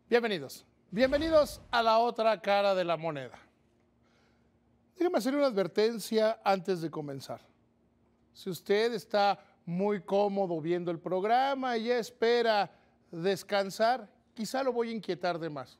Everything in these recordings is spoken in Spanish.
Bienvenidos. Bienvenidos a la otra cara de la moneda. Déjeme hacer una advertencia antes de comenzar. Si usted está muy cómodo viendo el programa y ya espera descansar, quizá lo voy a inquietar de más.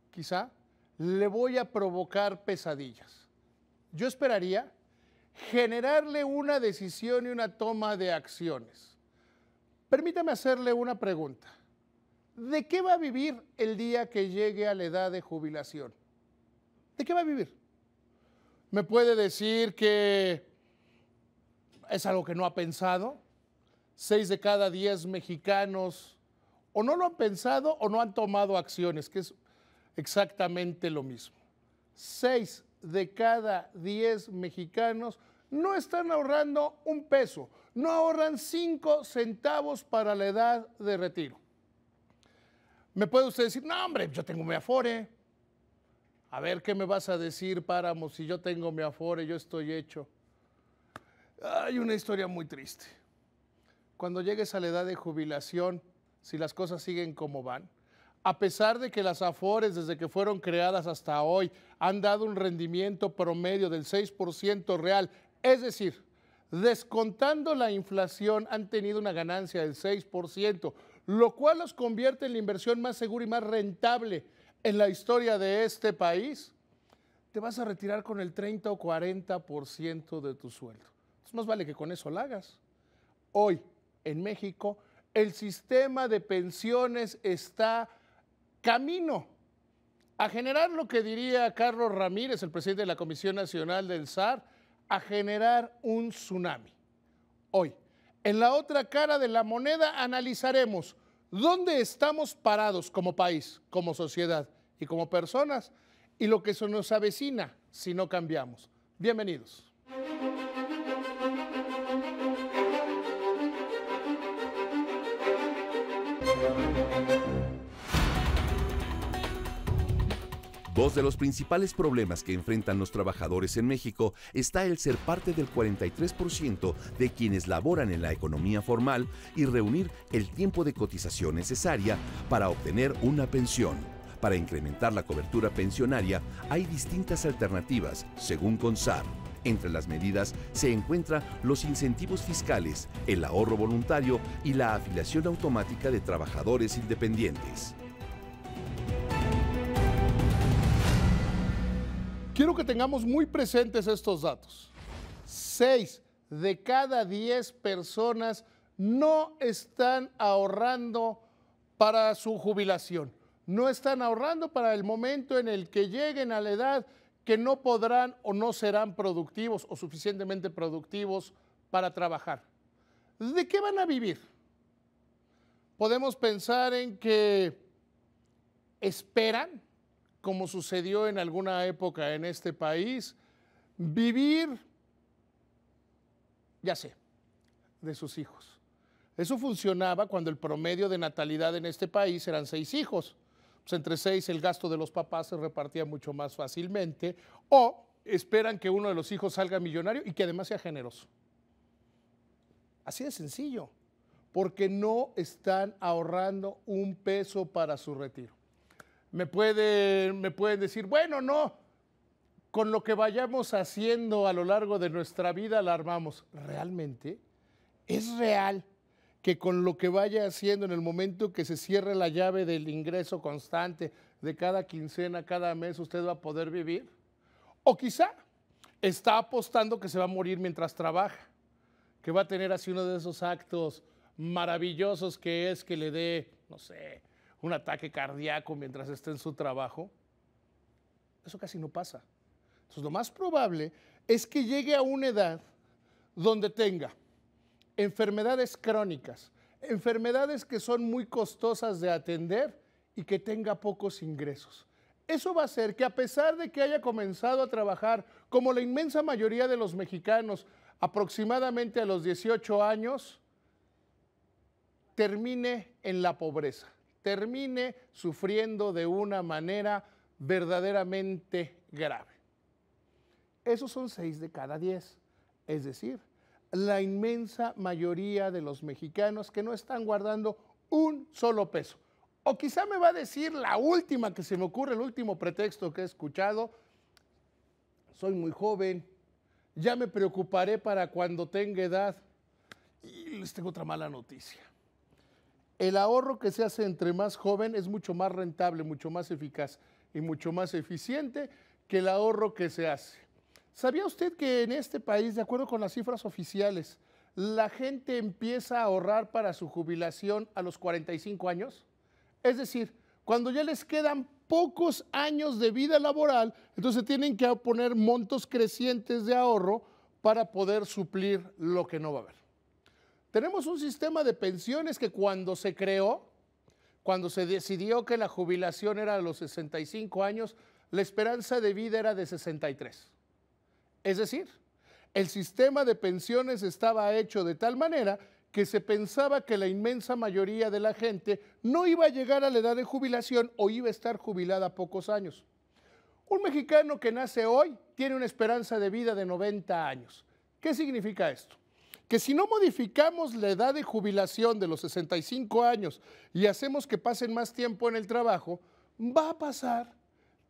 Quizá le voy a provocar pesadillas. Yo esperaría generarle una decisión y una toma de acciones. Permítame hacerle una pregunta. ¿De qué va a vivir el día que llegue a la edad de jubilación? ¿De qué va a vivir? ¿Me puede decir que es algo que no ha pensado? 6 de cada 10 mexicanos o no lo han pensado o no han tomado acciones, que es exactamente lo mismo. 6 de cada 10 mexicanos no están ahorrando un peso, no ahorran 5 centavos para la edad de retiro. Me puede usted decir, no hombre, yo tengo mi Afore. A ver, ¿qué me vas a decir, Páramo? Si yo tengo mi Afore, yo estoy hecho. Hay una historia muy triste. Cuando llegues a la edad de jubilación, si las cosas siguen como van, a pesar de que las Afores desde que fueron creadas hasta hoy han dado un rendimiento promedio del 6% real, es decir, descontando la inflación han tenido una ganancia del 6%, lo cual los convierte en la inversión más segura y más rentable en la historia de este país, te vas a retirar con el 30 o 40% de tu sueldo. Entonces, más vale que con eso la hagas. Hoy, en México, el sistema de pensiones está camino a generar lo que diría Carlos Ramírez, el presidente de la Comisión Nacional del SAR, a generar un tsunami. Hoy, en la otra cara de la moneda, analizaremos dónde estamos parados como país, como sociedad y como personas y lo que se nos avecina si no cambiamos. Bienvenidos. Dos de los principales problemas que enfrentan los trabajadores en México está el ser parte del 43% de quienes laboran en la economía formal y reunir el tiempo de cotización necesaria para obtener una pensión. Para incrementar la cobertura pensionaria hay distintas alternativas, según CONSAR. Entre las medidas se encuentran los incentivos fiscales, el ahorro voluntario y la afiliación automática de trabajadores independientes. Quiero que tengamos muy presentes estos datos. 6 de cada 10 personas no están ahorrando para su jubilación. No están ahorrando para el momento en el que lleguen a la edad que no podrán o no serán productivos o suficientemente productivos para trabajar. ¿De qué van a vivir? Podemos pensar en que esperan, como sucedió en alguna época en este país, vivir, ya sé, de sus hijos. Eso funcionaba cuando el promedio de natalidad en este país eran 6 hijos. Pues entre 6 el gasto de los papás se repartía mucho más fácilmente, o esperan que uno de los hijos salga millonario y que además sea generoso. Así de sencillo, porque no están ahorrando un peso para su retiro. Me pueden decir, bueno, no, con lo que vayamos haciendo a lo largo de nuestra vida la armamos. ¿Realmente? ¿Es real que con lo que vaya haciendo en el momento que se cierre la llave del ingreso constante de cada quincena, cada mes, usted va a poder vivir? O quizá está apostando que se va a morir mientras trabaja, que va a tener así uno de esos actos maravillosos que es que le dé, no sé, un ataque cardíaco mientras esté en su trabajo. Eso casi no pasa. Entonces, lo más probable es que llegue a una edad donde tenga enfermedades crónicas, enfermedades que son muy costosas de atender y que tenga pocos ingresos. Eso va a hacer que, a pesar de que haya comenzado a trabajar como la inmensa mayoría de los mexicanos aproximadamente a los 18 años, termine en la pobreza, termine sufriendo de una manera verdaderamente grave. Esos son 6 de cada 10, es decir, la inmensa mayoría de los mexicanos que no están guardando un solo peso. O quizá me va a decir la última que se me ocurre, el último pretexto que he escuchado: soy muy joven, ya me preocuparé para cuando tenga edad. Y les tengo otra mala noticia. El ahorro que se hace entre más joven es mucho más rentable, mucho más eficaz y mucho más eficiente que el ahorro que se hace. ¿Sabía usted que en este país, de acuerdo con las cifras oficiales, la gente empieza a ahorrar para su jubilación a los 45 años? Es decir, cuando ya les quedan pocos años de vida laboral, entonces tienen que poner montos crecientes de ahorro para poder suplir lo que no va a haber. Tenemos un sistema de pensiones que cuando se creó, cuando se decidió que la jubilación era a los 65 años, la esperanza de vida era de 63. Es decir, el sistema de pensiones estaba hecho de tal manera que se pensaba que la inmensa mayoría de la gente no iba a llegar a la edad de jubilación o iba a estar jubilada a pocos años. Un mexicano que nace hoy tiene una esperanza de vida de 90 años. ¿Qué significa esto? Que si no modificamos la edad de jubilación de los 65 años y hacemos que pasen más tiempo en el trabajo, va a pasar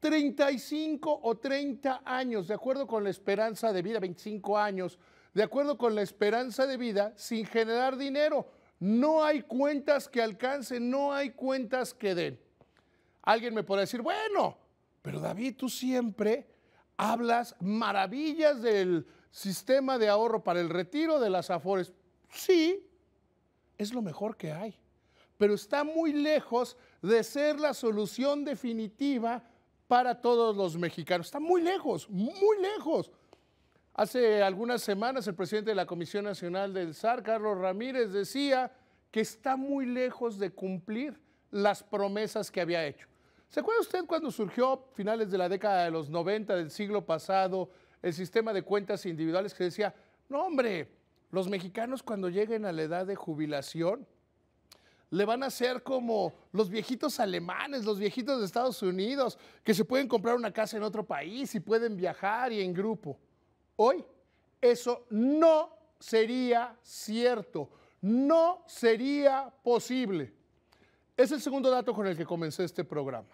35 o 30 años, de acuerdo con la esperanza de vida, 25 años, de acuerdo con la esperanza de vida, sin generar dinero. No hay cuentas que alcancen, no hay cuentas que den. Alguien me podrá decir: bueno, pero David, tú siempre hablas maravillas del sistema de ahorro para el retiro de las Afores. Sí, es lo mejor que hay, pero está muy lejos de ser la solución definitiva para todos los mexicanos. Está muy lejos, muy lejos. Hace algunas semanas el presidente de la Comisión Nacional del SAR, Carlos Ramírez, decía que está muy lejos de cumplir las promesas que había hecho. ¿Se acuerda usted cuando surgió a finales de la década de los 90 del siglo pasado el sistema de cuentas individuales que decía: no hombre, los mexicanos cuando lleguen a la edad de jubilación le van a hacer como los viejitos alemanes, los viejitos de Estados Unidos, que se pueden comprar una casa en otro país y pueden viajar y en grupo? Hoy eso no sería cierto, no sería posible. Es el segundo dato con el que comencé este programa.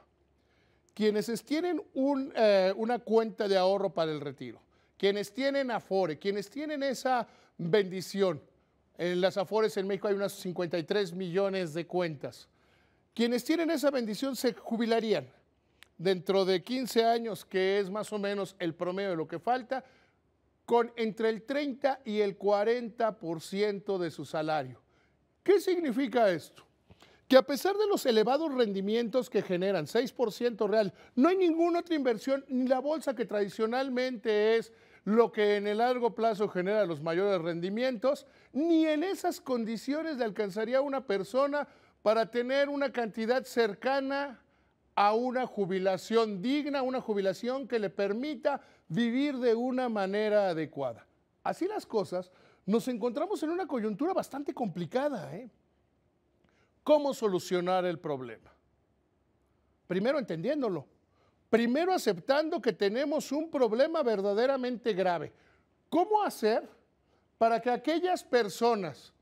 Quienes tienen una cuenta de ahorro para el retiro, quienes tienen Afore, quienes tienen esa bendición, en las Afores en México hay unas 53 millones de cuentas, quienes tienen esa bendición se jubilarían dentro de 15 años, que es más o menos el promedio de lo que falta, con entre el 30 y el 40% de su salario. ¿Qué significa esto? Que a pesar de los elevados rendimientos que generan, 6% real, no hay ninguna otra inversión, ni la bolsa, que tradicionalmente es lo que en el largo plazo genera los mayores rendimientos, ni en esas condiciones le alcanzaría a una persona para tener una cantidad cercana a una jubilación digna, una jubilación que le permita vivir de una manera adecuada. Así las cosas, nos encontramos en una coyuntura bastante complicada, ¿Cómo solucionar el problema? Primero entendiéndolo, primero aceptando que tenemos un problema verdaderamente grave. ¿Cómo hacer para que aquellas personas,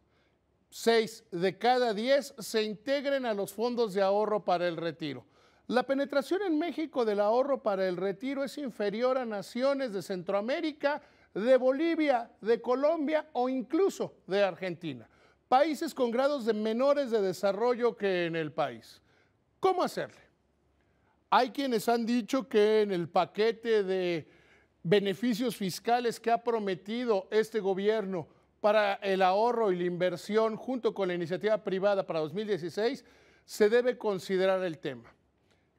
6 de cada 10, se integren a los fondos de ahorro para el retiro? La penetración en México del ahorro para el retiro es inferior a naciones de Centroamérica, de Bolivia, de Colombia o incluso de Argentina. Países con grados de menores de desarrollo que en el país. ¿Cómo hacerle? Hay quienes han dicho que en el paquete de beneficios fiscales que ha prometido este gobierno para el ahorro y la inversión junto con la iniciativa privada para 2016, se debe considerar el tema.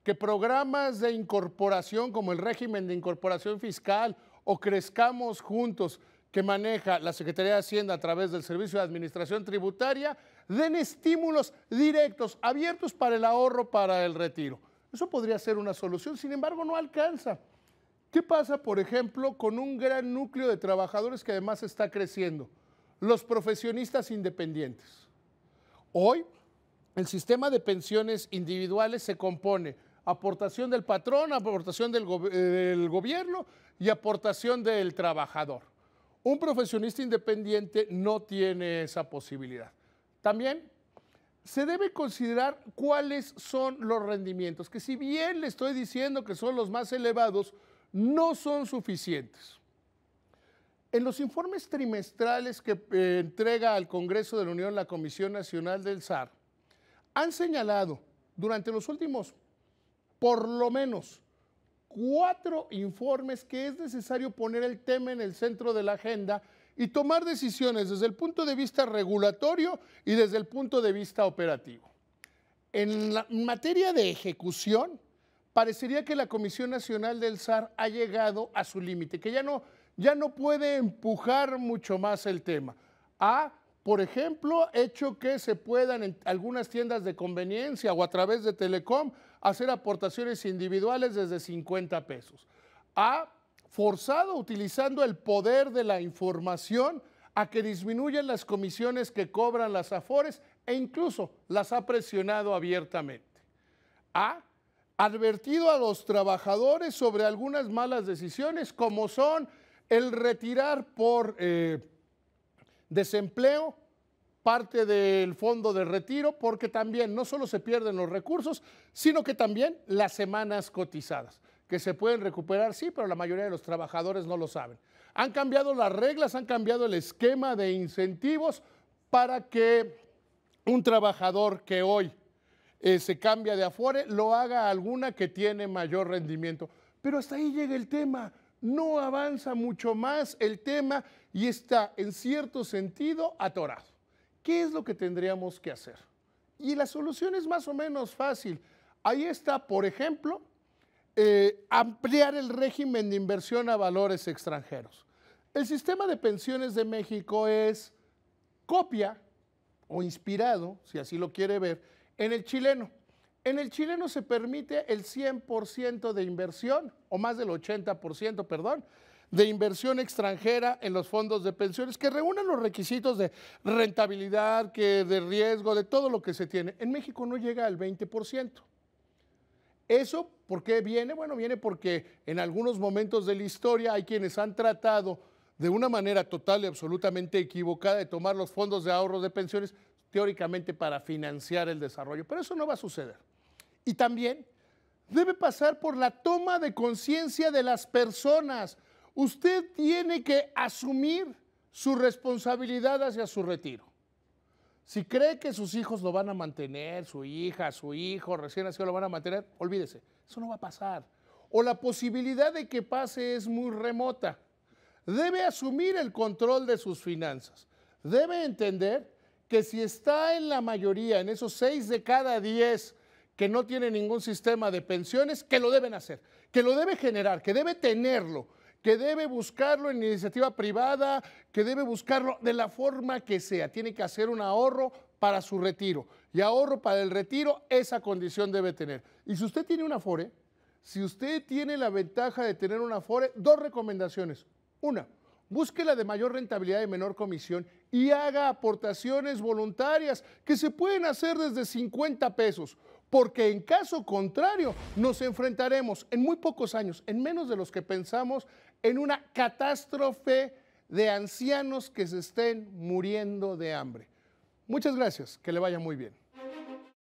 Que programas de incorporación como el régimen de incorporación fiscal o Crezcamos Juntos, que maneja la Secretaría de Hacienda a través del Servicio de Administración Tributaria, den estímulos directos, abiertos para el ahorro para el retiro. Eso podría ser una solución, sin embargo no alcanza. ¿Qué pasa, por ejemplo, con un gran núcleo de trabajadores que además está creciendo? Los profesionistas independientes. Hoy, el sistema de pensiones individuales se compone aportación del patrón, aportación del gobierno y aportación del trabajador. Un profesionista independiente no tiene esa posibilidad. También se debe considerar cuáles son los rendimientos, que si bien le estoy diciendo que son los más elevados, no son suficientes. En los informes trimestrales que entrega al Congreso de la Unión la Comisión Nacional del SAR, han señalado durante los últimos, por lo menos, 4 informes que es necesario poner el tema en el centro de la agenda y tomar decisiones desde el punto de vista regulatorio y desde el punto de vista operativo. En materia de ejecución, parecería que la Comisión Nacional del SAR ha llegado a su límite, que ya no puede empujar mucho más el tema. Por ejemplo, hecho que se puedan en algunas tiendas de conveniencia o a través de Telecom hacer aportaciones individuales desde 50 pesos. Forzado, utilizando el poder de la información, a que disminuyan las comisiones que cobran las Afores e incluso las ha presionado abiertamente. Ha advertido a los trabajadores sobre algunas malas decisiones, como son el retirar por desempleo parte del fondo de retiro, porque también no solo se pierden los recursos, sino que también las semanas cotizadas, que se pueden recuperar, sí, pero la mayoría de los trabajadores no lo saben. Han cambiado las reglas, han cambiado el esquema de incentivos para que un trabajador que hoy se cambia de Afore lo haga alguna que tiene mayor rendimiento. Pero hasta ahí llega el tema, no avanza mucho más el tema y está en cierto sentido atorado. ¿Qué es lo que tendríamos que hacer? Y la solución es más o menos fácil. Ahí está, por ejemplo, ampliar el régimen de inversión a valores extranjeros. El sistema de pensiones de México es copia o inspirado, si así lo quiere ver, en el chileno. En el chileno se permite el 100% de inversión, o más del 80%, perdón, de inversión extranjera en los fondos de pensiones que reúnan los requisitos de rentabilidad, de riesgo, de todo lo que se tiene. En México no llega al 20%. ¿Eso por qué viene? Bueno, viene porque en algunos momentos de la historia hay quienes han tratado de una manera total y absolutamente equivocada de tomar los fondos de ahorros de pensiones teóricamente para financiar el desarrollo, pero eso no va a suceder. Y también debe pasar por la toma de conciencia de las personas. Usted tiene que asumir su responsabilidad hacia su retiro. Si cree que sus hijos lo van a mantener, su hija, su hijo recién nacido lo van a mantener, olvídese, eso no va a pasar. O la posibilidad de que pase es muy remota. Debe asumir el control de sus finanzas. Debe entender que si está en la mayoría, en esos 6 de cada 10 que no tienen ningún sistema de pensiones, que lo deben hacer, que lo debe generar, que debe tenerlo, que debe buscarlo en iniciativa privada, que debe buscarlo de la forma que sea. Tiene que hacer un ahorro para su retiro. Y ahorro para el retiro, esa condición debe tener. Y si usted tiene una Afore, si usted tiene la ventaja de tener una Afore, 2 recomendaciones. Una, busque la de mayor rentabilidad y menor comisión y haga aportaciones voluntarias que se pueden hacer desde 50 pesos. Porque en caso contrario nos enfrentaremos en muy pocos años, en menos de los que pensamos, en una catástrofe de ancianos que se estén muriendo de hambre. Muchas gracias, que le vaya muy bien.